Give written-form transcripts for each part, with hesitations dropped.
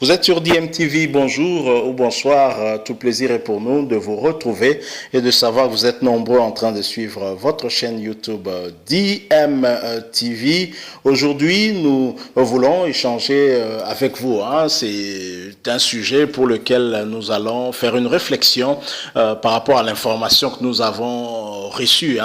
Vous êtes sur DMTV, bonjour ou bonsoir, tout plaisir est pour nous de vous retrouver et de savoir que vous êtes nombreux en train de suivre votre chaîne YouTube DMTV. Aujourd'hui, nous voulons échanger avec vous. C'est un sujet pour lequel nous allons faire une réflexion par rapport à l'information que nous avons reçue.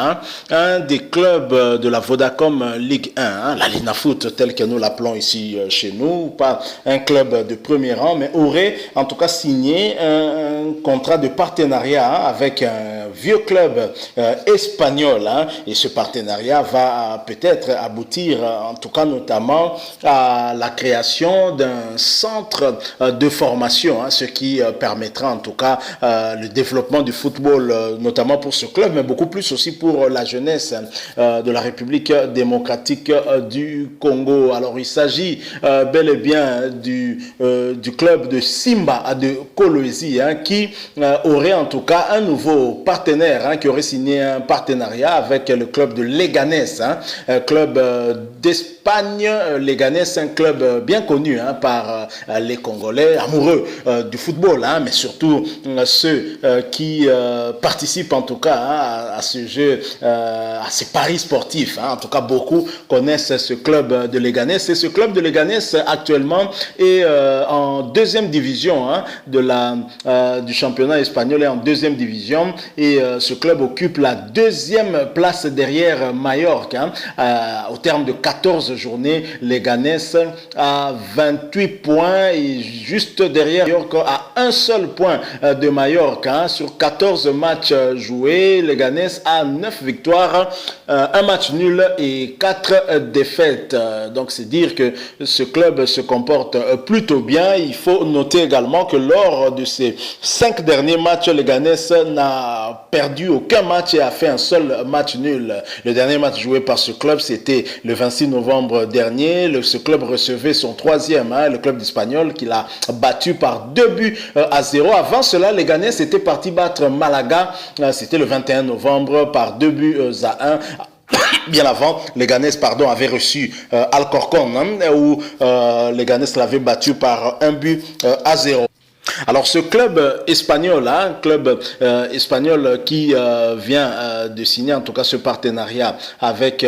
Un des clubs de la Vodacom Ligue 1, la Linafoot telle que nous l'appelons ici chez nous, pas un club de premier rang, mais aurait en tout cas signé un contrat de partenariat avec un vieux club espagnol. Et ce partenariat va peut-être aboutir, en tout cas notamment, à la création d'un centre de formation, ce qui permettra en tout cas le développement du football, notamment pour ce club, mais beaucoup plus aussi pour la jeunesse de la République démocratique du Congo. Alors il s'agit bel et bien du club de Simba de Kolwezi qui aurait en tout cas un nouveau partenaire qui aurait signé un partenariat avec le club de Leganés, un club d'Espagne. Leganés, un club bien connu par les Congolais amoureux du football, mais surtout ceux qui participent en tout cas à ce jeu, à ces paris sportifs. En tout cas, beaucoup connaissent ce club de Leganés. Et ce club de Leganés actuellement est en deuxième division du championnat espagnol, est en deuxième division, et ce club occupe la deuxième place derrière Mallorca. Au terme de 14 journées, Leganés a 28 points et juste derrière Mallorca à un seul point de Mallorca. Sur 14 matchs joués, Leganés a 9 victoires, un match nul et 4 défaites. Donc c'est dire que ce club se comporte plutôt bien. Il faut noter également que lors de ces 5 derniers matchs, Leganés n'a perdu aucun match et a fait un seul match nul. Le dernier match joué par ce club, c'était le 26 novembre dernier. Ce club recevait son troisième, le club d'Espagnol, qui l'a battu par 2-0. Avant cela, Leganés était parti battre Malaga. C'était le 21 novembre par 2-1. Bien avant, Leganés avait reçu Alcorcón, où Leganés l'avait battu par 1-0. Alors ce club espagnol, espagnol qui vient de signer en tout cas ce partenariat avec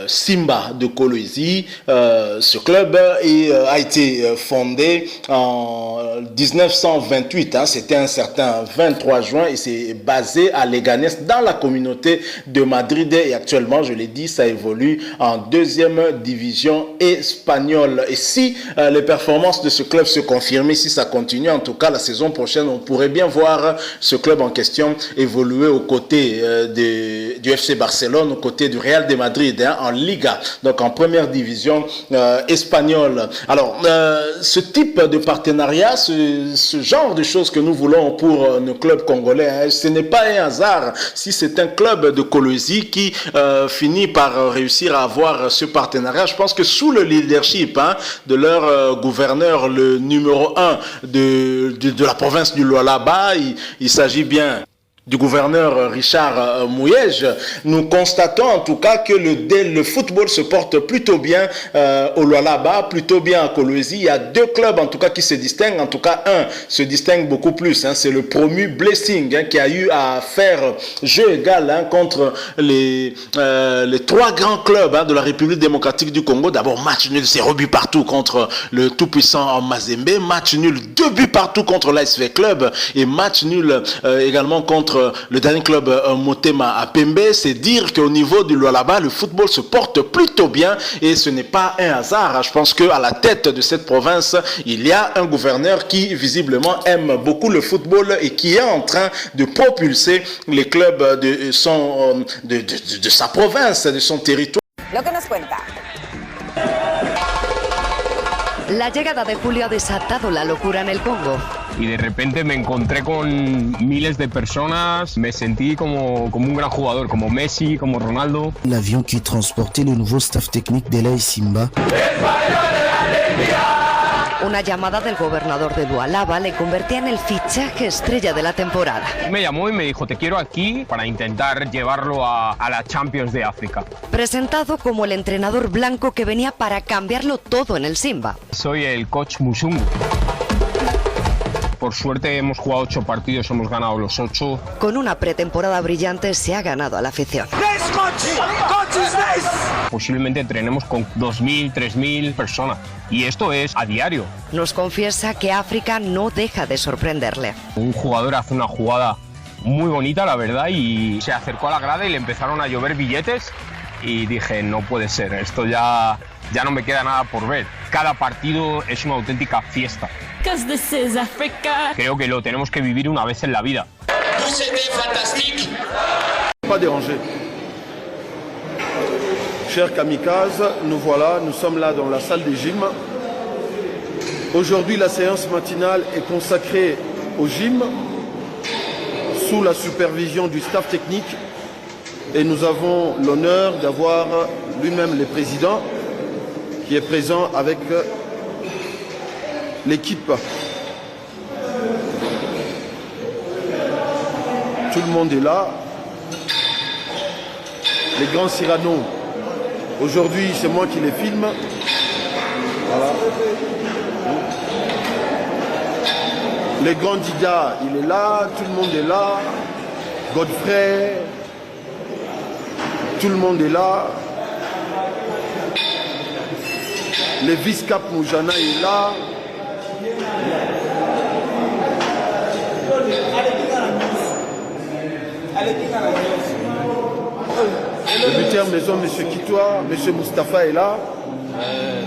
Simba de Kolwezi, ce club a été fondé en 1928, c'était un certain 23 juin, et c'est basé à Leganés dans la communauté de Madrid, et actuellement, je l'ai dit, ça évolue en deuxième division espagnole. Et si les performances de ce club se confirment, si ça continue, en tout cas la saison prochaine, on pourrait bien voir ce club en question évoluer aux côtés du FC Barcelone, aux côtés du Real de Madrid, en Liga, donc en première division espagnole. Alors, ce type de partenariat, ce genre de choses que nous voulons pour nos clubs congolais, ce n'est pas un hasard si c'est un club de Kolwezi qui finit par réussir à avoir ce partenariat. Je pense que sous le leadership de leur gouverneur, le numéro 1 de la province du Lualaba, il s'agit bien du gouverneur Richard Mouyej, nous constatons en tout cas que le football se porte plutôt bien au Lualaba, plutôt bien à Kolwezi. Il y a deux clubs en tout cas qui se distinguent, en tout cas un se distingue beaucoup plus, c'est le promu Blessing qui a eu à faire jeu égal contre les trois grands clubs de la République démocratique du Congo. D'abord match nul, 0 but partout contre le tout-puissant Mazembe, match nul, 2 buts partout contre l'ASV Club, et match nul également contre le dernier club Motema à Pembe. C'est dire qu'au niveau du Lualaba, le football se porte plutôt bien, et ce n'est pas un hasard. Je pense qu'à la tête de cette province, il y a un gouverneur qui visiblement aime beaucoup le football et qui est en train de propulser les clubs de sa province, de son territoire. Lo que nos cuenta. La llegada de Julio ha desatado la locura en el Congo. Y de repente me encontré con miles de personas, me sentí como un gran jugador, como Messi, como Ronaldo. L'avion qui transportait le nouveau staff technique d'Ela et Simba Una llamada del gobernador de Lualaba le convertía en el fichaje estrella de la temporada. Me llamó y me dijo, te quiero aquí para intentar llevarlo a la Champions de África. Presentado como el entrenador blanco que venía para cambiarlo todo en el Simba. Soy el coach Musungu. Por suerte hemos jugado 8 partidos, hemos ganado los 8. Con una pretemporada brillante se ha ganado a la afición. Posiblemente entrenemos con 2.000, 3.000 personas. Y esto es a diario. Nos confiesa que África no deja de sorprenderle. Un jugador hace una jugada muy bonita, la verdad, y se acercó a la grada y le empezaron a llover billetes. Y dije, no puede ser, esto ya no me queda nada por ver. Cada partido es una auténtica fiesta. Creo que lo tenemos que vivir una vez en la vida. Pas déranger. Chers kamikazes, nous voilà, nous sommes là dans la salle des gym. Aujourd'hui, la séance matinale est consacrée au gym sous la supervision du staff technique et nous avons l'honneur d'avoir lui-même le président qui est présent avec l'équipe. Tout le monde est là. Les grands Cyrano, aujourd'hui c'est moi qui les filme. Voilà. Les grands Diga, il est là, tout le monde est là. Godfrey, tout le monde est là. Le vice-cap Moujana est là. Le buteur maison, M. Kitoa, M. Moustapha est là.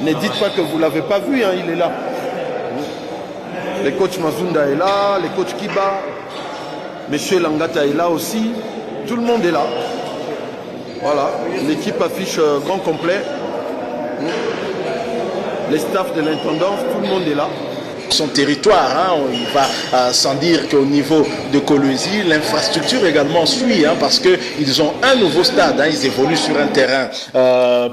Ne dites pas que vous ne l'avez pas vu, hein, il est là. Le coach Mazunda est là, le coach Kiba, M. Langata est là aussi. Tout le monde est là. Voilà, l'équipe affiche grand complet. Les staffs de l'intendance, tout le monde est là. Son territoire, hein, il va sans dire qu'au niveau de Kolwezi, l'infrastructure également suit, hein, parce qu'ils ont un nouveau stade, hein, ils évoluent sur un terrain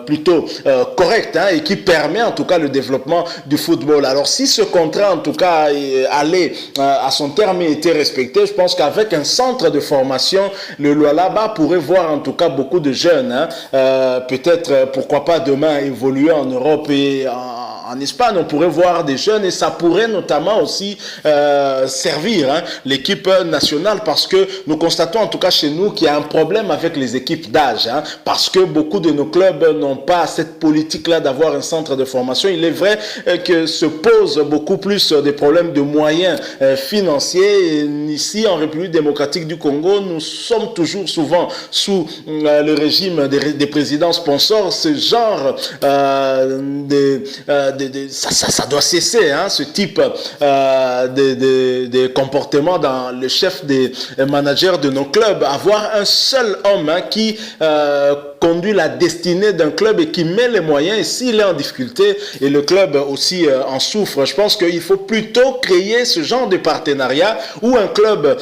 plutôt correct, hein, et qui permet en tout cas le développement du football. Alors si ce contrat en tout cas allait à son terme et était respecté, je pense qu'avec un centre de formation, le Lualaba pourrait voir en tout cas beaucoup de jeunes, hein, peut-être pourquoi pas demain évoluer en Europe et en Espagne, on pourrait voir des jeunes et ça pourrait notamment aussi servir, hein, l'équipe nationale, parce que nous constatons en tout cas chez nous qu'il y a un problème avec les équipes d'âge, hein, parce que beaucoup de nos clubs n'ont pas cette politique-là d'avoir un centre de formation. Il est vrai que se posent beaucoup plus des problèmes de moyens financiers. Et ici, en République démocratique du Congo, nous sommes toujours souvent sous le régime des présidents sponsors. Ce genre ça doit cesser, hein, ce type de comportement dans le chef des managers de nos clubs. Avoir un seul homme, hein, qui conduit la destinée d'un club et qui met les moyens, et s'il est en difficulté et le club aussi en souffre, je pense qu'il faut plutôt créer ce genre de partenariat où un club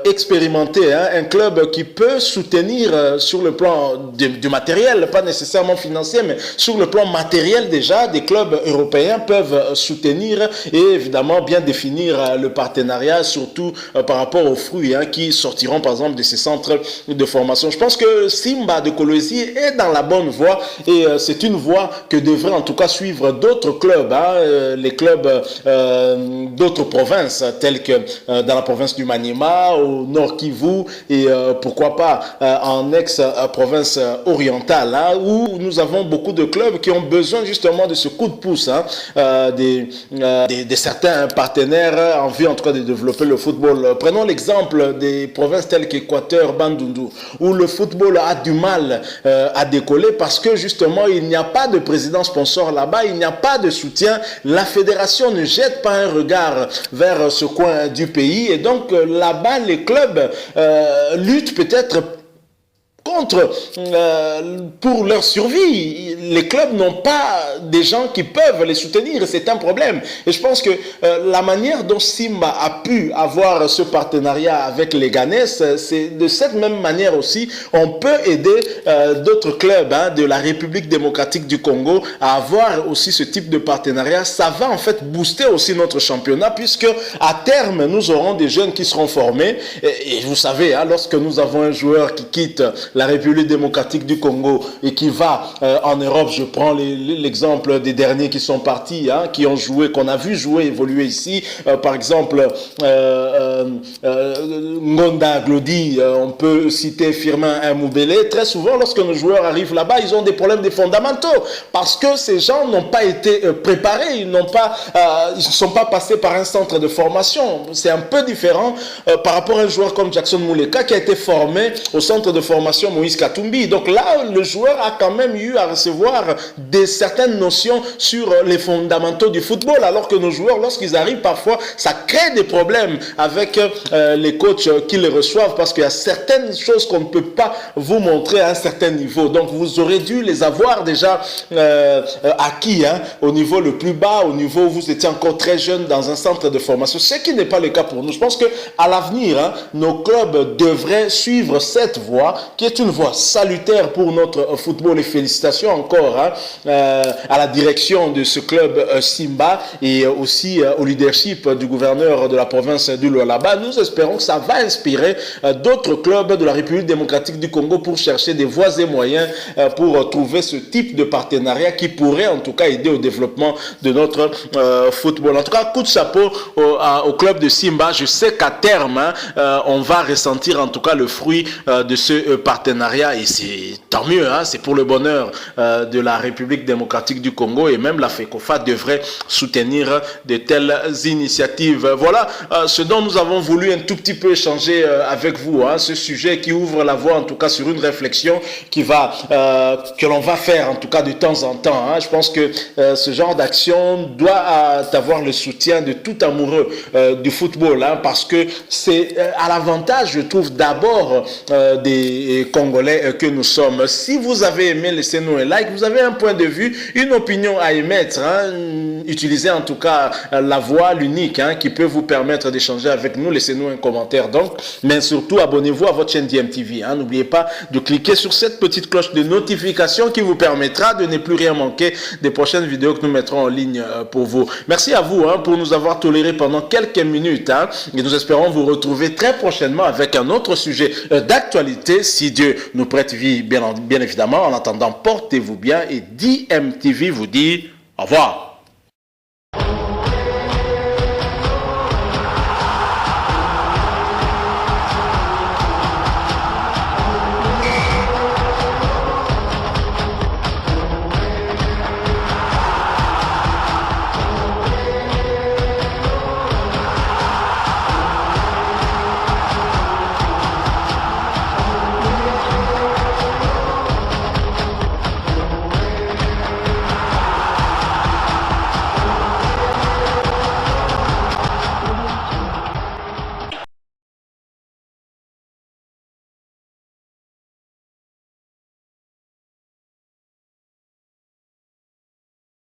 expérimenté, hein, un club qui peut soutenir sur le plan du matériel, pas nécessairement financier, mais sur le plan matériel déjà, des clubs européens peuvent soutenir et évidemment bien définir le partenariat, surtout par rapport aux fruits, hein, qui sortiront par exemple de ces centres de formation. Je pense que Simba de Kolwezi est dans la bonne voie et c'est une voie que devraient en tout cas suivre d'autres clubs, hein, les clubs d'autres provinces telles que dans la province du Maniema, au Nord Kivu et pourquoi pas en ex-province orientale, hein, où nous avons beaucoup de clubs qui ont besoin justement de ce coup de pouce, hein, de certains partenaires en vue en tout cas de développer le football. Prenons l'exemple des provinces telles qu'Équateur, Bandundu, où le football a du mal à décoller parce que justement il n'y a pas de président sponsor là-bas, il n'y a pas de soutien, la fédération ne jette pas un regard vers ce coin du pays et donc là-bas les clubs luttent peut-être contre, pour leur survie. les clubs n'ont pas des gens qui peuvent les soutenir, c'est un problème. Et je pense que la manière dont Simba a pu avoir ce partenariat avec les Ghanais, c'est de cette même manière aussi, on peut aider d'autres clubs de la République démocratique du Congo à avoir aussi ce type de partenariat. Ça va en fait booster aussi notre championnat, puisque à terme, nous aurons des jeunes qui seront formés. Et vous savez, lorsque nous avons un joueur qui quitte la République démocratique du Congo et qui va en Europe, je prends l'exemple des derniers qui sont partis, qui ont joué, qu'on a vu jouer, évoluer ici, par exemple Ngonda Glody, on peut citer Firmin Moubélé. Très souvent, lorsque nos joueurs arrivent là-bas, ils ont des problèmes des fondamentaux, parce que ces gens n'ont pas été préparés, ils ne sont pas passés par un centre de formation. C'est un peu différent par rapport à un joueur comme Jackson Mouleka qui a été formé au centre de formation Moïse Katumbi. Donc là, le joueur a quand même eu à recevoir certaines notions sur les fondamentaux du football, alors que nos joueurs, lorsqu'ils arrivent, parfois, ça crée des problèmes avec les coachs qui les reçoivent, parce qu'il y a certaines choses qu'on ne peut pas vous montrer à un certain niveau. Donc vous aurez dû les avoir déjà acquis au niveau le plus bas, au niveau où vous étiez encore très jeune dans un centre de formation, ce qui n'est pas le cas pour nous. Je pense qu'à l'avenir, nos clubs devraient suivre cette voie, qui est une voie salutaire pour notre football. Et félicitations encore à la direction de ce club Simba et aussi au leadership du gouverneur de la province du Lualaba. Nous espérons que ça va inspirer d'autres clubs de la République démocratique du Congo pour chercher des voies et moyens pour trouver ce type de partenariat qui pourrait en tout cas aider au développement de notre football. En tout cas, coup de chapeau au club de Simba. Je sais qu'à terme, on va ressentir en tout cas le fruit de ce partenariat, et c'est tant mieux, c'est pour le bonheur de la République démocratique du Congo, et même la FECOFA devrait soutenir de telles initiatives. Voilà ce dont nous avons voulu un tout petit peu échanger avec vous, ce sujet qui ouvre la voie en tout cas sur une réflexion que l'on va faire en tout cas de temps en temps. Je pense que ce genre d'action doit avoir le soutien de tout amoureux du football, parce que c'est à l'avantage, je trouve, d'abord des Congolais que nous sommes. Si vous avez aimé, laissez-nous un like. Vous avez un point de vue, une opinion à émettre, utilisez en tout cas la voix, l'unique, qui peut vous permettre d'échanger avec nous. Laissez-nous un commentaire donc, mais surtout abonnez-vous à votre chaîne DMTV. N'oubliez pas de cliquer sur cette petite cloche de notification qui vous permettra de ne plus rien manquer des prochaines vidéos que nous mettrons en ligne pour vous. Merci à vous pour nous avoir toléré pendant quelques minutes, et nous espérons vous retrouver très prochainement avec un autre sujet d'actualité, si Dieu nous prête vie, bien évidemment. En attendant, portez-vous bien, et DMTV vous dit au revoir.